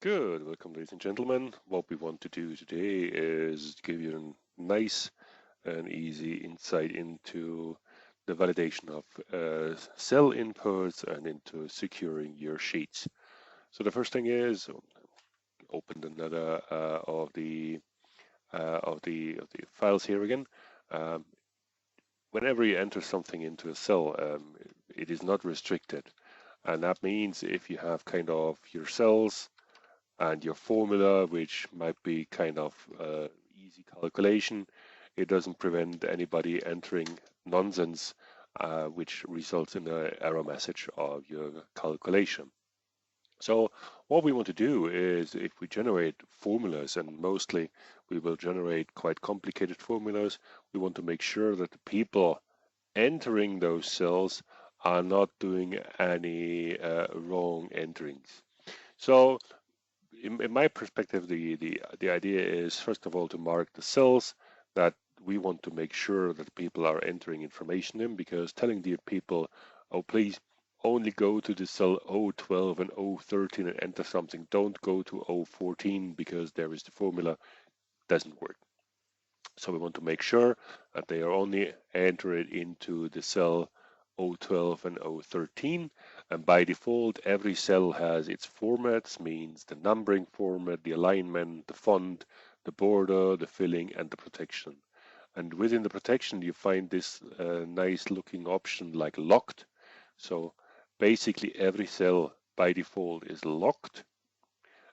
Good, welcome ladies and gentlemen. What we want to do today is give you a nice and easy insight into the validation of cell inputs and into securing your sheets. So the first thing is open another of the files here again. Um, Whenever you enter something into a cell, it is not restricted, and that means if you have kind of your cells and your formula, which might be kind of easy calculation, it doesn't prevent anybody entering nonsense, which results in an error message of your calculation. So what we want to do is if we generate formulas, and mostly we will generate quite complicated formulas, we want to make sure that the people entering those cells are not doing any wrong enterings. So in my perspective, the idea is first of all to mark the cells that we want to make sure that people are entering information in, because telling the people, oh please only go to the cell O12 and O13 and enter something, don't go to O14 because there is the formula, doesn't work. So we want to make sure that they are only entered into the cell O12 and O13, and by default every cell has its formats, means the numbering format, the alignment, the font, the border, the filling, and the protection. And within the protection you find this nice looking option like locked. So basically every cell by default is locked,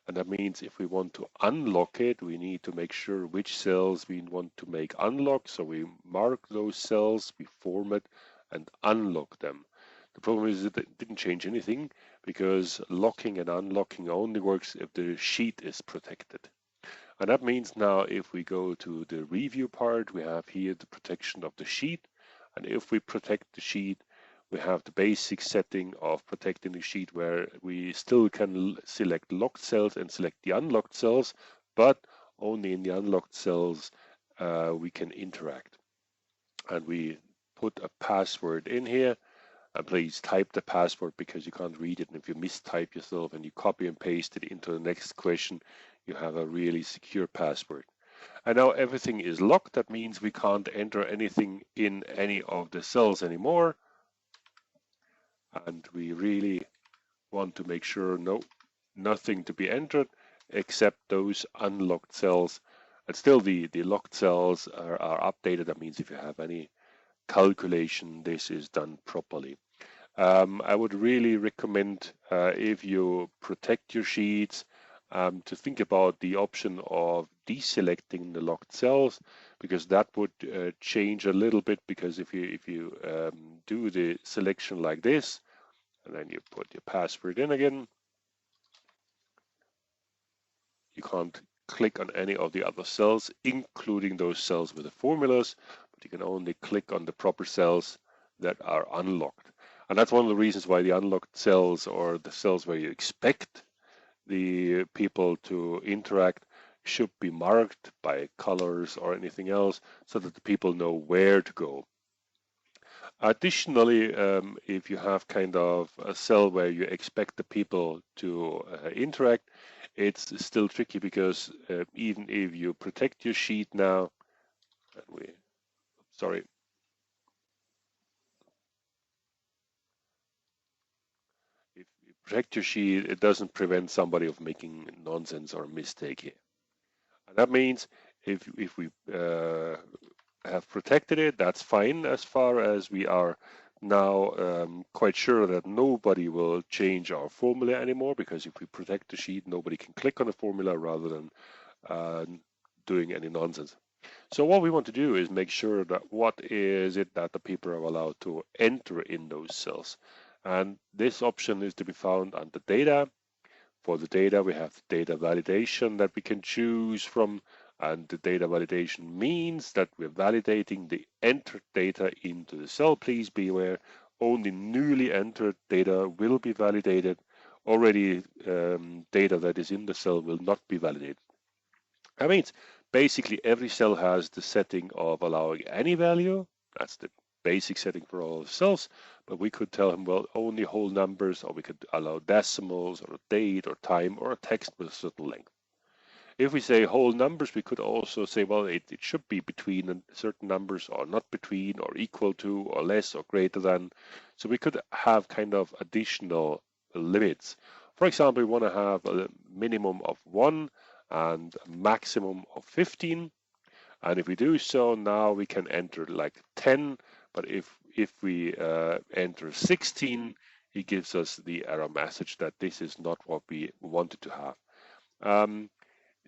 and that means if we want to unlock it, we need to make sure which cells we want to make unlock. So we mark those cells, we format and unlock them. The problem is that it didn't change anything, because locking and unlocking only works if the sheet is protected. And that means now if we go to the review part, we have here the protection of the sheet. And if we protect the sheet, we have the basic setting of protecting the sheet where we still can select locked cells and select the unlocked cells, but only in the unlocked cells we can interact. And we put a password in here, and please type the password because you can't read it, and if you mistype yourself and you copy and paste it into the next question, you have a really secure password. And now everything is locked. That means we can't enter anything in any of the cells anymore. And we really want to make sure nothing to be entered except those unlocked cells. And still the locked cells are updated. That means if you have any calculation, this is done properly. I would really recommend if you protect your sheets to think about the option of deselecting the locked cells, because that would change a little bit. Because if you do the selection like this, and then you put your password in again, you can't click on any of the other cells, including those cells with the formulas, but you can only click on the proper cells that are unlocked. And that's one of the reasons why the unlocked cells, or the cells where you expect the people to interact, should be marked by colors or anything else so that the people know where to go. Additionally, if you have kind of a cell where you expect the people to interact, it's still tricky, because even if you protect your sheet now, sorry, if you protect your sheet, it doesn't prevent somebody of making nonsense or mistake here. And that means if we have protected it, that's fine, as far as we are now quite sure that nobody will change our formula anymore, because if we protect the sheet, nobody can click on the formula rather than doing any nonsense. So what we want to do is make sure that what is it that the people are allowed to enter in those cells. And this option is to be found under data. For the data, we have data validation that we can choose from, and the data validation means that we're validating the entered data into the cell. Please be aware, only newly entered data will be validated. Already data that is in the cell will not be validated. That means basically every cell has the setting of allowing any value. That's the basic setting for all cells, but we could tell him, well, only whole numbers, or we could allow decimals or a date or time or a text with a certain length. If we say whole numbers, we could also say, well, it should be between certain numbers or not between or equal to or less or greater than. So we could have kind of additional limits. For example, we want to have a minimum of 1 and a maximum of 15. And if we do so, now we can enter like 10. But if we enter 16, it gives us the error message that this is not what we wanted to have.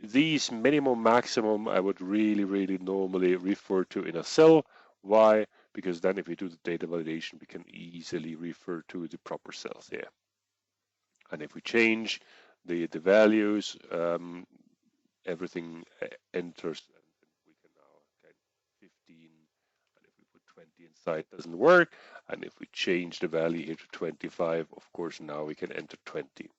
These minimum, maximum, I would really normally refer to in a cell. Why? Because then if we do the data validation, we can easily refer to the proper cells here. And if we change the values, everything enters, and we can now get 15, and if we put 20 inside, doesn't work. And if we change the value here to 25, of course, now we can enter 20.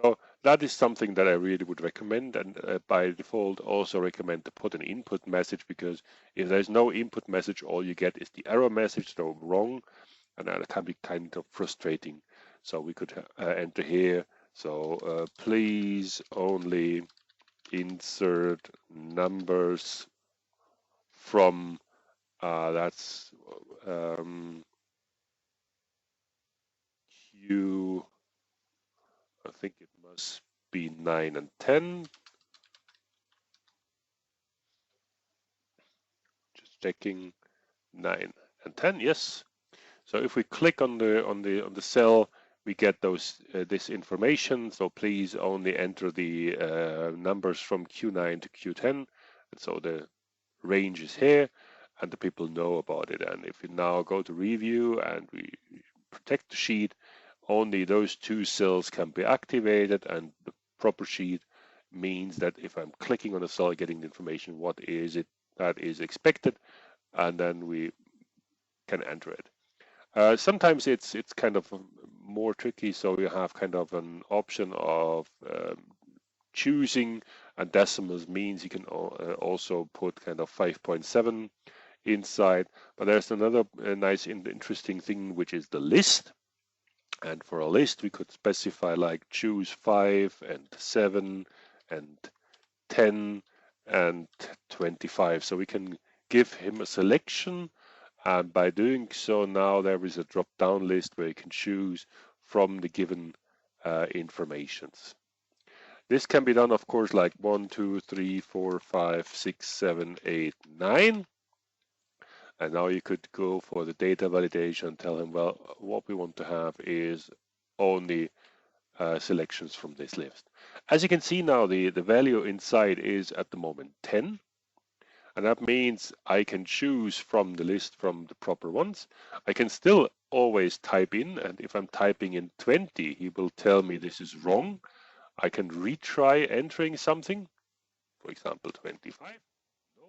So that is something that I really would recommend, and by default also recommend to put an input message, because if there's no input message, all you get is the error message, so wrong, and that can be kind of frustrating. So we could enter here, so please only insert numbers from, that's Q, I think it must be 9 and 10. Just checking. 9 and 10, yes. So if we click on the cell, we get this information. So please only enter the numbers from Q9 to Q10, and so the range is here, and the people know about it. And if we now go to review and we protect the sheet, only those two cells can be activated, and the proper sheet means that if I'm clicking on a cell, getting the information, what is it that is expected, and then we can enter it. Sometimes it's kind of more tricky, so you have kind of an option of choosing, and decimals means you can also put kind of 5.7 inside. But there's another nice interesting thing, which is the list. And for a list, we could specify like choose 5 and 7 and 10 and 25. So we can give him a selection, and by doing so, now there is a drop-down list where you can choose from the given informations. This can be done, of course, like 1, 2, 3, 4, 5, 6, 7, 8, 9. And now you could go for the data validation, tell him, well, what we want to have is only selections from this list. As you can see now, the value inside is at the moment 10. And that means I can choose from the list from the proper ones. I can still always type in, and if I'm typing in 20, he will tell me this is wrong. I can retry entering something, for example, 25.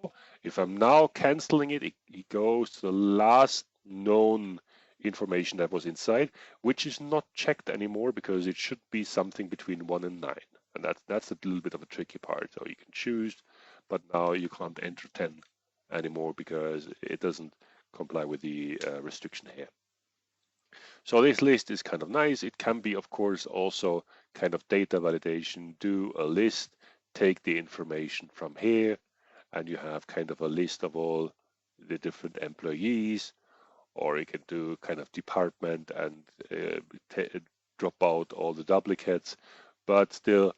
No. If I'm now canceling it, it goes to the last known information that was inside, which is not checked anymore because it should be something between 1 and 9. And that's a little bit of a tricky part. So you can choose, but now you can't enter 10 anymore because it doesn't comply with the restriction here. So this list is kind of nice. It can be, of course, also kind of data validation. Do a list, take the information from here, and you have kind of a list of all the different employees, or you can do kind of department and drop out all the duplicates. But still,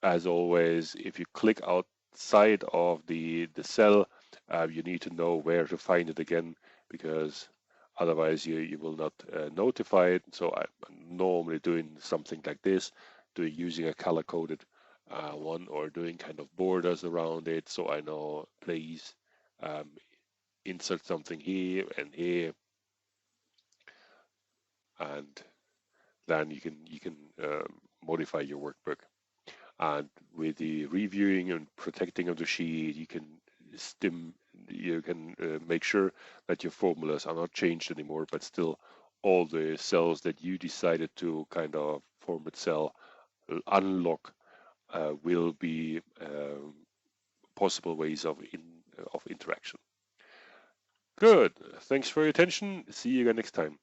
as always, if you click outside of the cell, you need to know where to find it again, because otherwise you will not notify it. So I'm normally doing something like this, using a color-coded one, or doing kind of borders around it, so I know, please insert something here and here, and then you can modify your workbook. And with the reviewing and protecting of the sheet, you can make sure that your formulas are not changed anymore, but still all the cells that you decided to kind of format cell unlock will be possible ways of interaction. Good. Thanks for your attention. See you again next time.